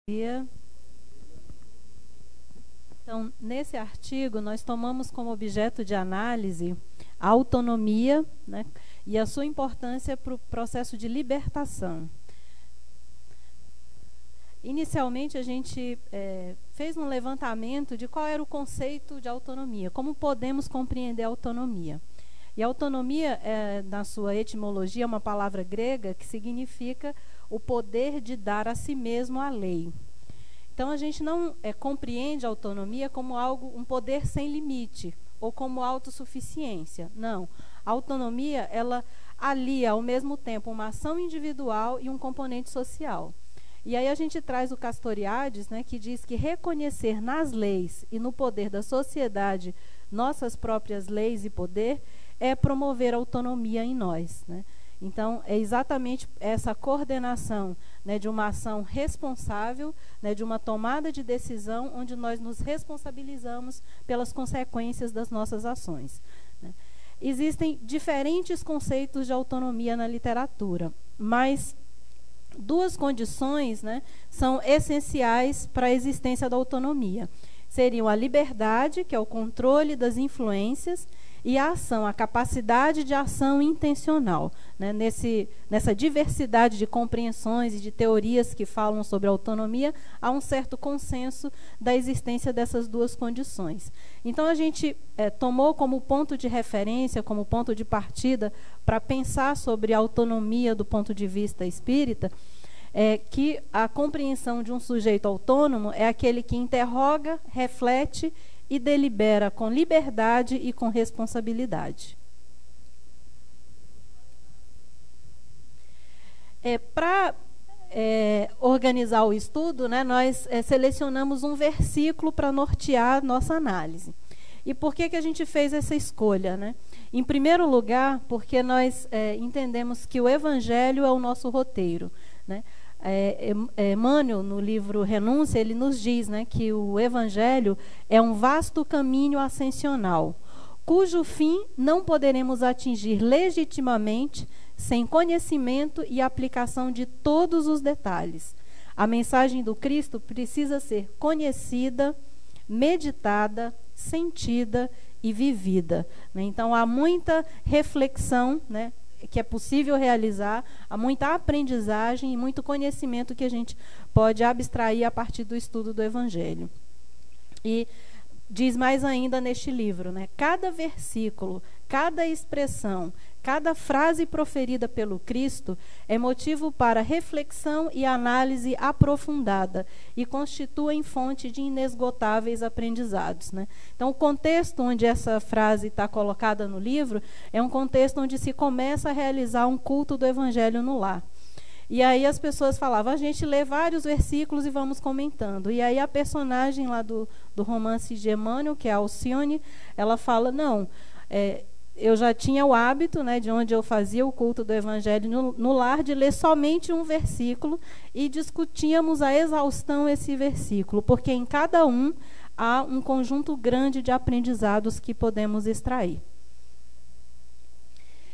dia. Então, nesse artigo, nós tomamos como objeto de análise a autonomia, né, e a sua importância para o processo de libertação. Inicialmente, a gente fez um levantamento de qual era o conceito de autonomia, como podemos compreender a autonomia. E a autonomia, na sua etimologia, é uma palavra grega que significa o poder de dar a si mesmo a lei. Então, a gente não compreende a autonomia como um poder sem limite, ou como autossuficiência. Não. A autonomia, ela alia ao mesmo tempo uma ação individual e um componente social. E aí a gente traz o Castoriadis, né, que diz que reconhecer nas leis e no poder da sociedade nossas próprias leis e poder é promover a autonomia em nós, né? Então, é exatamente essa coordenação, né, de uma ação responsável, né, de uma tomada de decisão, onde nós nos responsabilizamos pelas consequências das nossas ações, né? Existem diferentes conceitos de autonomia na literatura, mas duas condições, né, são essenciais para a existência da autonomia. Seriam a liberdade, que é o controle das influências, e a ação, a capacidade de ação intencional, né? Nessa diversidade de compreensões e de teorias que falam sobre autonomia, há um certo consenso da existência dessas duas condições. Então, a gente tomou como ponto de referência, como ponto de partida, para pensar sobre a autonomia do ponto de vista espírita, que a compreensão de um sujeito autônomo é aquele que interroga, reflete e delibera com liberdade e com responsabilidade. Para organizar o estudo, né, nós selecionamos um versículo para nortear nossa análise. E por que a gente fez essa escolha, né? Em primeiro lugar, porque nós entendemos que o Evangelho é o nosso roteiro, né? Emmanuel, no livro Renúncia, ele nos diz, né, que o Evangelho é um vasto caminho ascensional, cujo fim não poderemos atingir legitimamente sem conhecimento e aplicação de todos os detalhes. A mensagem do Cristo precisa ser conhecida, meditada, sentida e vivida, né? Então, há muita reflexão, né, que é possível realizar, há muita aprendizagem e muito conhecimento que a gente pode abstrair a partir do estudo do Evangelho. E diz mais ainda neste livro, né, cada versículo, cada expressão, cada frase proferida pelo Cristo é motivo para reflexão e análise aprofundada e constituem fonte de inesgotáveis aprendizados, né? Então, o contexto onde essa frase está colocada no livro é um contexto onde se começa a realizar um culto do Evangelho no lar. E aí as pessoas falavam, a gente lê vários versículos e vamos comentando. E aí a personagem lá do romance de Emmanuel, que é a Alcione, ela fala, não, eu já tinha o hábito, né, de onde eu fazia o culto do Evangelho no lar, de ler somente um versículo e discutíamos a exaustão esse versículo, porque em cada um há um conjunto grande de aprendizados que podemos extrair.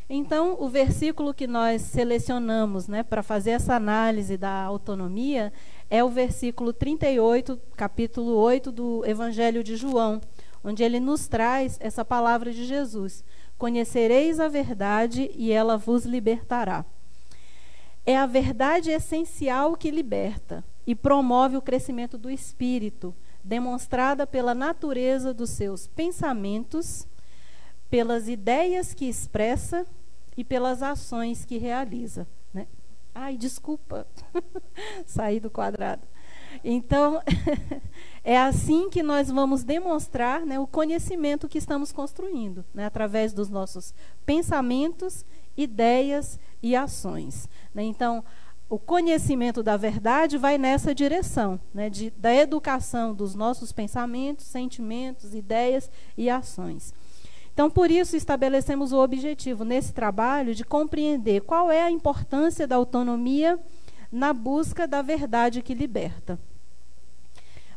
Então, o versículo que nós selecionamos, né, para fazer essa análise da autonomia é o versículo 38, capítulo 8 do Evangelho de João, onde ele nos traz essa palavra de Jesus. Conhecereis a verdade e ela vos libertará. É a verdade essencial que liberta e promove o crescimento do espírito, demonstrada pela natureza dos seus pensamentos, pelas ideias que expressa e pelas ações que realiza, né? Ai, desculpa, saí do quadrado. Então, é assim que nós vamos demonstrar, né, o conhecimento que estamos construindo, né, através dos nossos pensamentos, ideias e ações, né? Então, o conhecimento da verdade vai nessa direção, né, da educação dos nossos pensamentos, sentimentos, ideias e ações. Então, por isso, estabelecemos o objetivo nesse trabalho de compreender qual é a importância da autonomia na busca da verdade que liberta.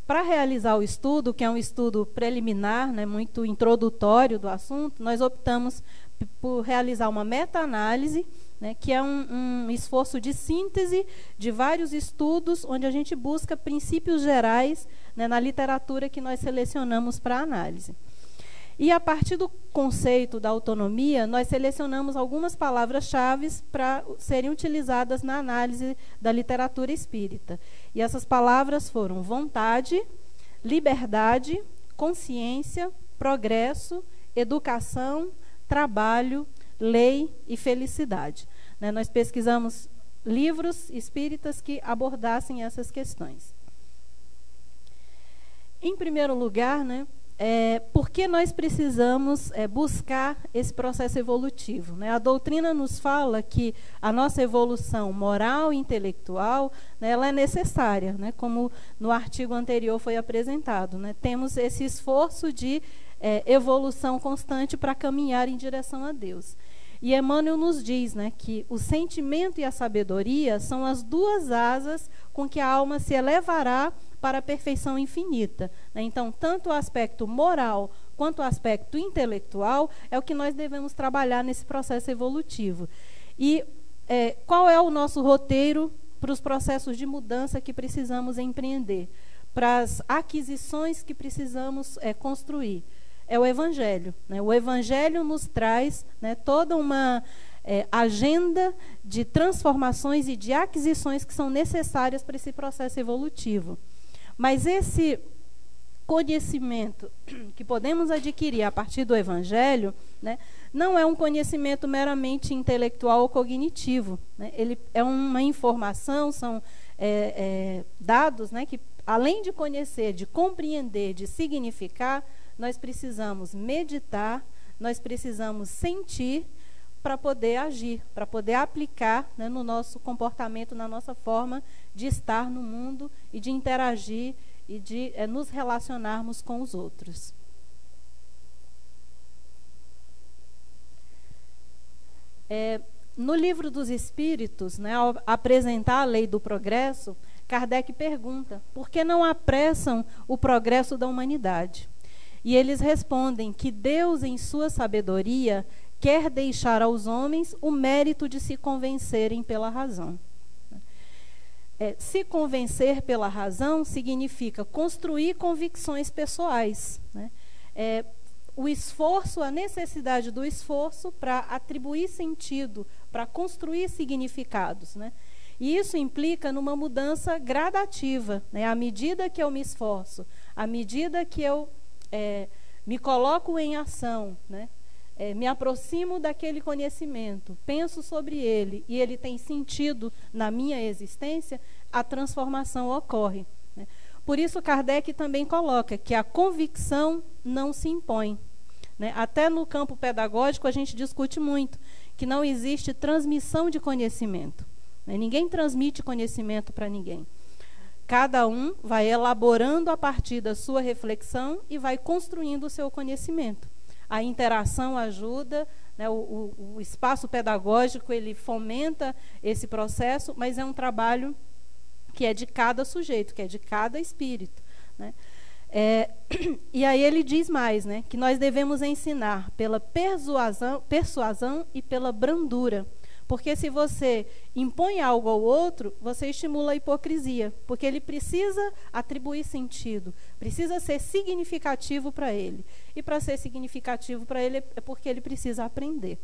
para realizar o estudo, que é um estudo preliminar, né, muito introdutório do assunto, nós optamos por realizar uma meta-análise, né, que é um esforço de síntese de vários estudos, onde a gente busca princípios gerais, né, na literatura que nós selecionamos para análise. E, a partir do conceito da autonomia, nós selecionamos algumas palavras-chave para serem utilizadas na análise da literatura espírita. E essas palavras foram vontade, liberdade, consciência, progresso, educação, trabalho, lei e felicidade. Né, nós pesquisamos livros espíritas que abordassem essas questões. Em primeiro lugar, né, por que nós precisamos buscar esse processo evolutivo? Né? A doutrina nos fala que a nossa evolução moral e intelectual, né, ela é necessária, né, como no artigo anterior foi apresentado. Né? Temos esse esforço de evolução constante para caminhar em direção a Deus. E Emmanuel nos diz, né, que o sentimento e a sabedoria são as duas asas com que a alma se elevará para a perfeição infinita. Né? Então, tanto o aspecto moral quanto o aspecto intelectual é o que nós devemos trabalhar nesse processo evolutivo. E qual é o nosso roteiro para os processos de mudança que precisamos empreender, para as aquisições que precisamos construir? É o Evangelho. Né? O Evangelho nos traz, né, toda uma agenda de transformações e de aquisições que são necessárias para esse processo evolutivo. Mas esse conhecimento que podemos adquirir a partir do Evangelho, né, não é um conhecimento meramente intelectual ou cognitivo. Né? Ele é uma informação, são dados, né, que, além de conhecer, de compreender, de significar, nós precisamos meditar, nós precisamos sentir para poder agir, para poder aplicar, né, no nosso comportamento, na nossa forma de estar no mundo e de interagir e de nos relacionarmos com os outros. No Livro dos Espíritos, né, ao apresentar a lei do progresso, Kardec pergunta: por que não apressam o progresso da humanidade? E eles respondem que Deus, em sua sabedoria, quer deixar aos homens o mérito de se convencerem pela razão. Se convencer pela razão significa construir convicções pessoais. Né? O esforço, a necessidade do esforço para atribuir sentido, para construir significados. Né? E isso implica numa mudança gradativa. Né? À medida que eu me esforço, à medida que eu me coloco em ação, né? Me aproximo daquele conhecimento, penso sobre ele e ele tem sentido na minha existência, a transformação ocorre. Né? Por isso, Kardec também coloca que a convicção não se impõe. Né? Até no campo pedagógico a gente discute muito que não existe transmissão de conhecimento. Né? Ninguém transmite conhecimento para ninguém. Cada um vai elaborando a partir da sua reflexão e vai construindo o seu conhecimento. A interação ajuda, né, o espaço pedagógico ele fomenta esse processo, mas é um trabalho que é de cada sujeito, que é de cada espírito. Né? E aí ele diz mais, né, que nós devemos ensinar pela persuasão e pela brandura. Porque se você impõe algo ao outro, você estimula a hipocrisia. Porque ele precisa atribuir sentido, precisa ser significativo para ele. E para ser significativo para ele é porque ele precisa aprender.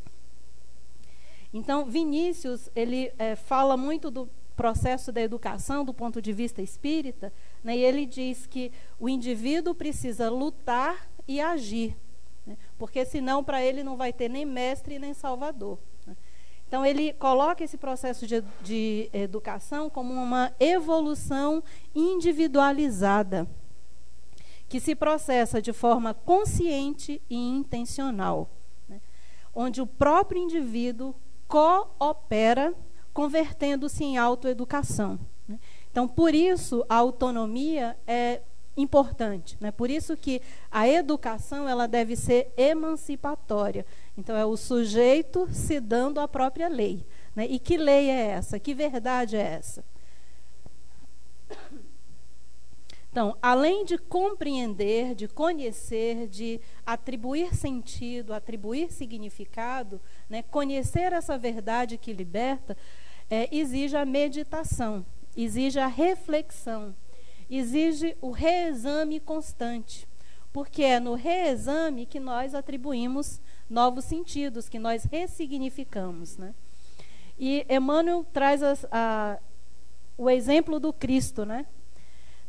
Então, Vinícius, ele fala muito do processo da educação do ponto de vista espírita, né, e ele diz que o indivíduo precisa lutar e agir. Né, porque senão para ele não vai ter nem mestre nem salvador. Então, ele coloca esse processo de educação como uma evolução individualizada, que se processa de forma consciente e intencional, né? Onde o próprio indivíduo coopera, convertendo-se em autoeducação. Né? Então, por isso, a autonomia é importante. Né? Por isso que a educação ela deve ser emancipatória. Então, é o sujeito se dando a própria lei. Né? E que lei é essa? Que verdade é essa? Então, além de compreender, de conhecer, de atribuir sentido, atribuir significado, né, conhecer essa verdade que liberta, exige a meditação, exige a reflexão, exige o reexame constante, porque é no reexame que nós atribuímos novos sentidos, que nós ressignificamos, né? E Emmanuel traz o exemplo do Cristo, né?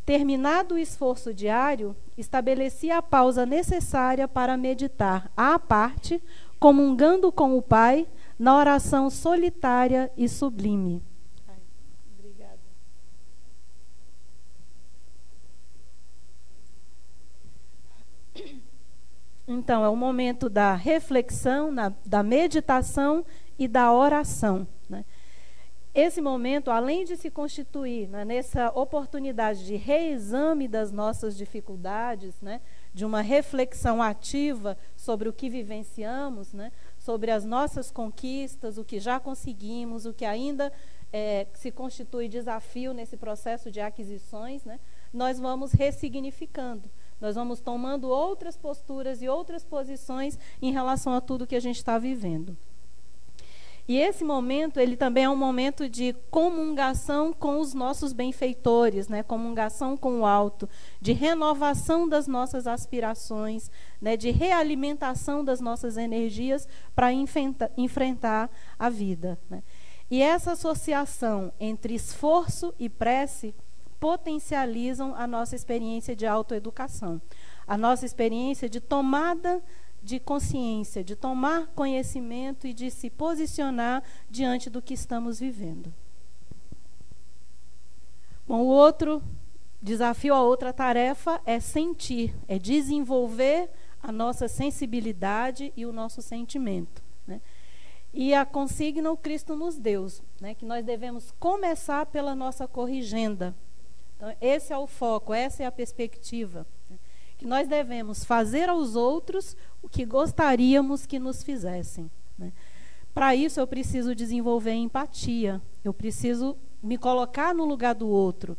Terminado o esforço diário, estabelecia a pausa necessária para meditar à parte, comungando com o Pai, na oração solitária e sublime. Obrigada. Então, é o momento da reflexão, da meditação e da oração, né? Esse momento, além de se constituir, né, nessa oportunidade de reexame das nossas dificuldades, né, de uma reflexão ativa sobre o que vivenciamos, né, sobre as nossas conquistas, o que já conseguimos, o que ainda se constitui desafio nesse processo de aquisições, né, nós vamos ressignificando, nós vamos tomando outras posturas e outras posições em relação a tudo que a gente está vivendo. E esse momento, ele também é um momento de comungação com os nossos benfeitores, né? Comungação com o alto, de renovação das nossas aspirações, né? De realimentação das nossas energias para enfrentar a vida, né? E essa associação entre esforço e prece potencializam a nossa experiência de autoeducação, a nossa experiência de tomada de consciência, de tomar conhecimento e de se posicionar diante do que estamos vivendo. Bom, o outro desafio, a outra tarefa é sentir, é desenvolver a nossa sensibilidade e o nosso sentimento, né? E a consigna o Cristo nos deu, né, que nós devemos começar pela nossa corrigenda. Então, esse é o foco, essa é a perspectiva, né? Que nós devemos fazer aos outros o que gostaríamos que nos fizessem, né? Para isso, eu preciso desenvolver empatia, eu preciso me colocar no lugar do outro,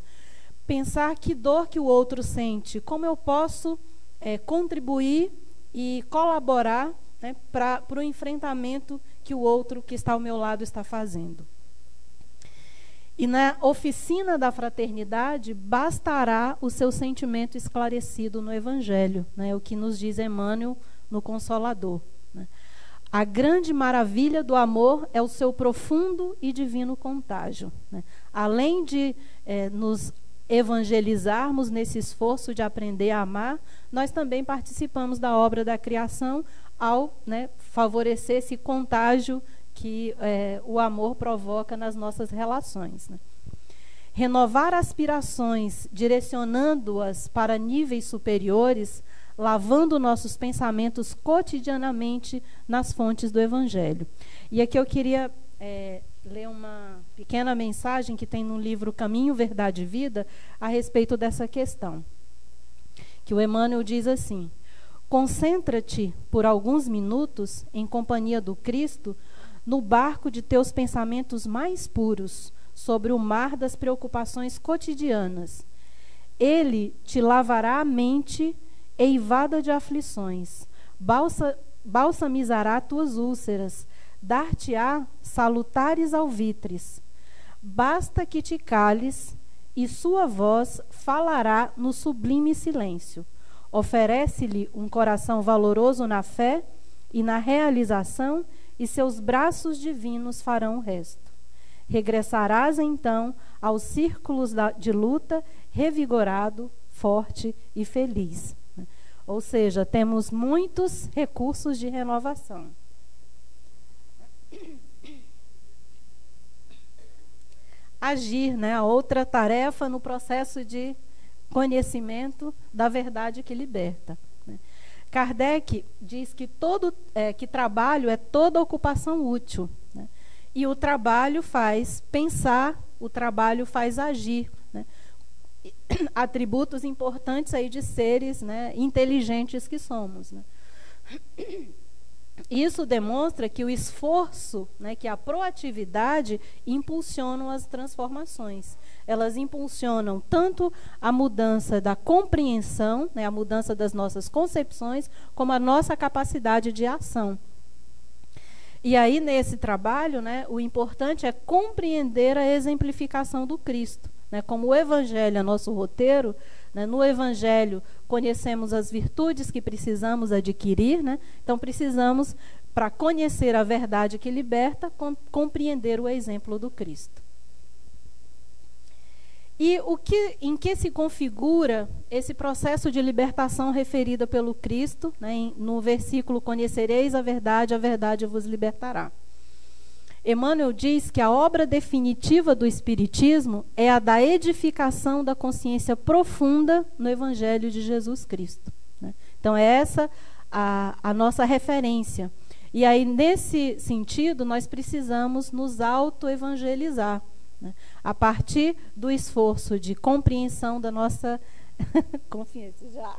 pensar que dor que o outro sente, como eu posso contribuir e colaborar, né, para o enfrentamento que o outro que está ao meu lado está fazendo. E na oficina da fraternidade, bastará o seu sentimento esclarecido no Evangelho, né, o que nos diz Emmanuel no Consolador, né? A grande maravilha do amor é o seu profundo e divino contágio, né? Além de nos evangelizarmos nesse esforço de aprender a amar, nós também participamos da obra da criação ao, né, favorecer esse contágio que o amor provoca nas nossas relações, né? Renovar aspirações, direcionando-as para níveis superiores, lavando nossos pensamentos cotidianamente nas fontes do Evangelho. E aqui eu queria ler uma pequena mensagem que tem no livro Caminho, Verdade e Vida, a respeito dessa questão. Que o Emmanuel diz assim: concentra-te por alguns minutos em companhia do Cristo no barco de teus pensamentos mais puros, sobre o mar das preocupações cotidianas. Ele te lavará a mente eivada de aflições, balsamizará tuas úlceras, dar-te-á salutares alvitres. Basta que te cales, e sua voz falará no sublime silêncio. Oferece-lhe um coração valoroso na fé e na realização, e seus braços divinos farão o resto. Regressarás, então, aos círculos de luta, revigorado, forte e feliz. Ou seja, temos muitos recursos de renovação. Agir, né? A outra tarefa no processo de conhecimento da verdade que liberta. Kardec diz que que trabalho é toda ocupação útil, né? E o trabalho faz pensar, o trabalho faz agir, né? Atributos importantes aí de seres, né, inteligentes que somos, né? Isso demonstra que o esforço, né, que a proatividade impulsionam as transformações. Elas impulsionam tanto a mudança da compreensão, né, a mudança das nossas concepções, como a nossa capacidade de ação. E aí, nesse trabalho, né, o importante é compreender a exemplificação do Cristo. Né, como o Evangelho é nosso roteiro, né, no Evangelho conhecemos as virtudes que precisamos adquirir, né, então precisamos, para conhecer a verdade que liberta, compreender o exemplo do Cristo. E em que se configura esse processo de libertação referida pelo Cristo, né, no versículo, conhecereis a verdade vos libertará. Emmanuel diz que a obra definitiva do Espiritismo é a da edificação da consciência profunda no Evangelho de Jesus Cristo. Né? Então, é essa a nossa referência. E aí, nesse sentido, nós precisamos nos autoevangelizar, né? A partir do esforço de compreensão da nossa consciência. Já.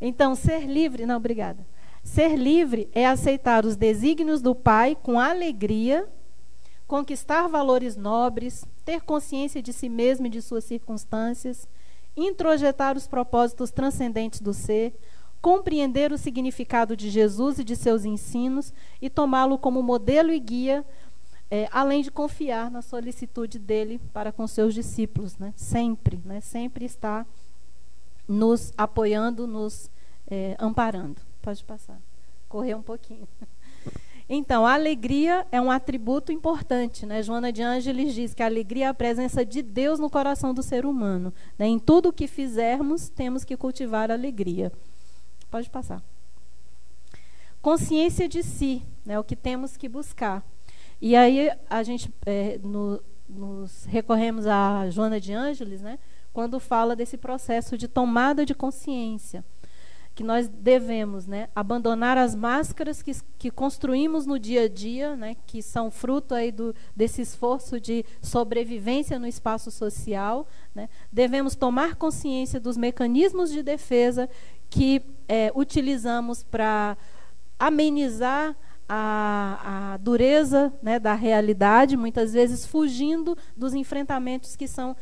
Então, ser livre... Não, obrigada. Ser livre é aceitar os desígnios do Pai com alegria, conquistar valores nobres, ter consciência de si mesmo e de suas circunstâncias, introjetar os propósitos transcendentes do ser, compreender o significado de Jesus e de seus ensinos e tomá-lo como modelo e guia, além de confiar na solicitude dele para com seus discípulos. Né? Sempre está nos apoiando, nos amparando. Pode passar. Correr um pouquinho. Então, a alegria é um atributo importante. Né? Joana de Ângeles diz que a alegria é a presença de Deus no coração do ser humano. Né? Em tudo o que fizermos, temos que cultivar a alegria. Pode passar. Consciência de si, né? O que temos que buscar. E aí a gente nos recorremos a Joana de Ângeles, né? Quando fala desse processo de tomada de consciência. Que nós devemos, né, abandonar as máscaras que construímos no dia a dia, né, que são fruto aí desse esforço de sobrevivência no espaço social. Né. Devemos tomar consciência dos mecanismos de defesa que utilizamos para amenizar a dureza, né, da realidade, muitas vezes fugindo dos enfrentamentos que são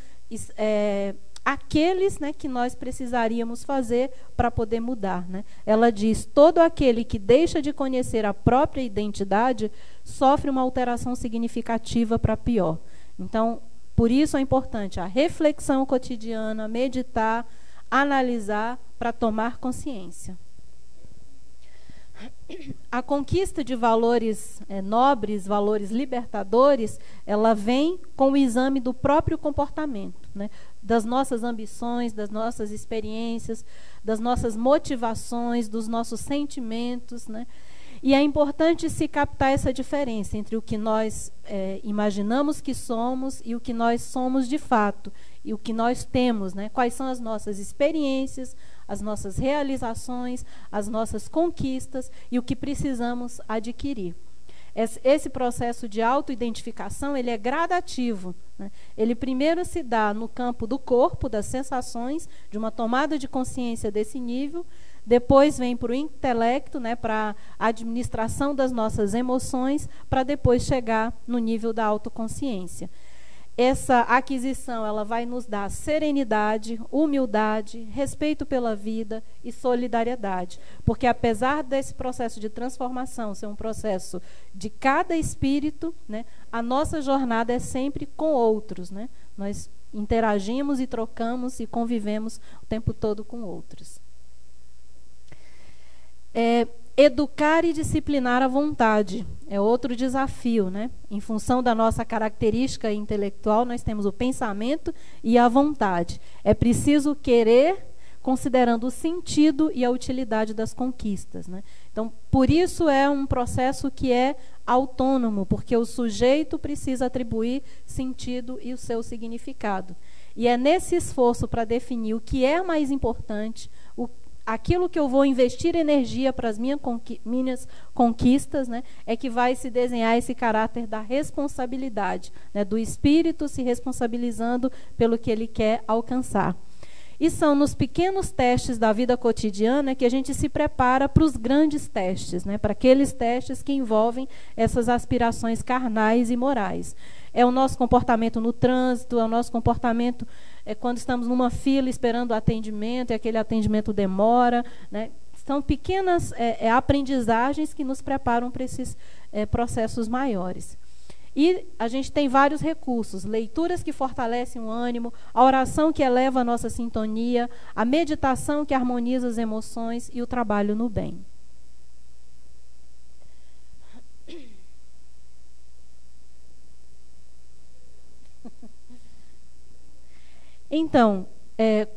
aqueles, né, que nós precisaríamos fazer para poder mudar. Né? Ela diz, todo aquele que deixa de conhecer a própria identidade sofre uma alteração significativa para pior. Então, por isso é importante a reflexão cotidiana, meditar, analisar para tomar consciência. A conquista de valores nobres, valores libertadores, ela vem com o exame do próprio comportamento, né? Das nossas ambições, das nossas experiências, das nossas motivações, dos nossos sentimentos, né? E é importante se captar essa diferença entre o que nós imaginamos que somos e o que nós somos de fato, e o que nós temos, né? Quais são as nossas experiências, as nossas realizações, as nossas conquistas e o que precisamos adquirir. Esse processo de autoidentificação, ele é gradativo. Né? Ele primeiro se dá no campo do corpo, das sensações, de uma tomada de consciência desse nível, depois vem para o intelecto, né, para a administração das nossas emoções, para depois chegar no nível da autoconsciência. Essa aquisição, ela vai nos dar serenidade, humildade, respeito pela vida e solidariedade. Porque apesar desse processo de transformação ser um processo de cada espírito, né, a nossa jornada é sempre com outros. Né? Nós interagimos e trocamos e convivemos o tempo todo com outros. Educar e disciplinar a vontade é outro desafio, né? Em função da nossa característica intelectual, nós temos o pensamento e a vontade. É preciso querer, considerando o sentido e a utilidade das conquistas, né? Então, por isso é um processo que é autônomo, porque o sujeito precisa atribuir sentido e o seu significado. E é nesse esforço para definir o que é mais importante, aquilo que eu vou investir energia para as minhas conquistas, né, é que vai se desenhar esse caráter da responsabilidade, né, do espírito se responsabilizando pelo que ele quer alcançar. E são nos pequenos testes da vida cotidiana que a gente se prepara para os grandes testes, né? Para aqueles testes que envolvem essas aspirações carnais e morais. É o nosso comportamento no trânsito, é o nosso comportamento quando estamos numa fila esperando o atendimento e aquele atendimento demora, né? São pequenas aprendizagens que nos preparam para esses processos maiores. E a gente tem vários recursos, leituras que fortalecem o ânimo, a oração que eleva a nossa sintonia, a meditação que harmoniza as emoções e o trabalho no bem. Então,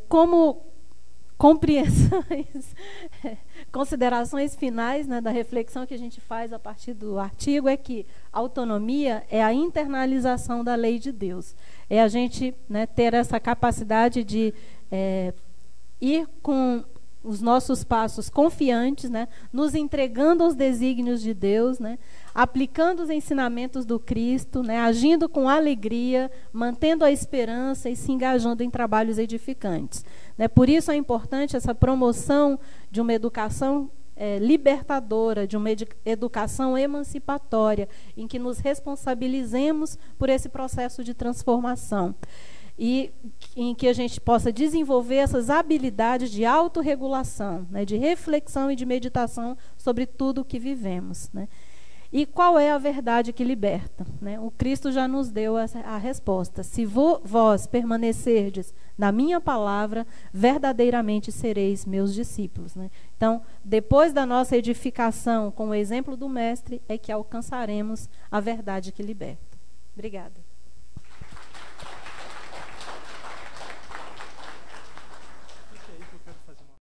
como compreensões, considerações finais, né, da reflexão que a gente faz a partir do artigo é que a autonomia é a internalização da lei de Deus. É a gente, né, ter essa capacidade de ir com os nossos passos confiantes, né, nos entregando aos desígnios de Deus, né, aplicando os ensinamentos do Cristo, né, agindo com alegria, mantendo a esperança e se engajando em trabalhos edificantes. Né, por isso é importante essa promoção de uma educação libertadora, de uma educação emancipatória, em que nos responsabilizemos por esse processo de transformação. E em que a gente possa desenvolver essas habilidades de autorregulação, né, de reflexão e de meditação sobre tudo o que vivemos. Né? E qual é a verdade que liberta? Né? O Cristo já nos deu a resposta. Se vós permanecerdes na minha palavra, verdadeiramente sereis meus discípulos. Né? Então, depois da nossa edificação com o exemplo do Mestre, é que alcançaremos a verdade que liberta. Obrigada.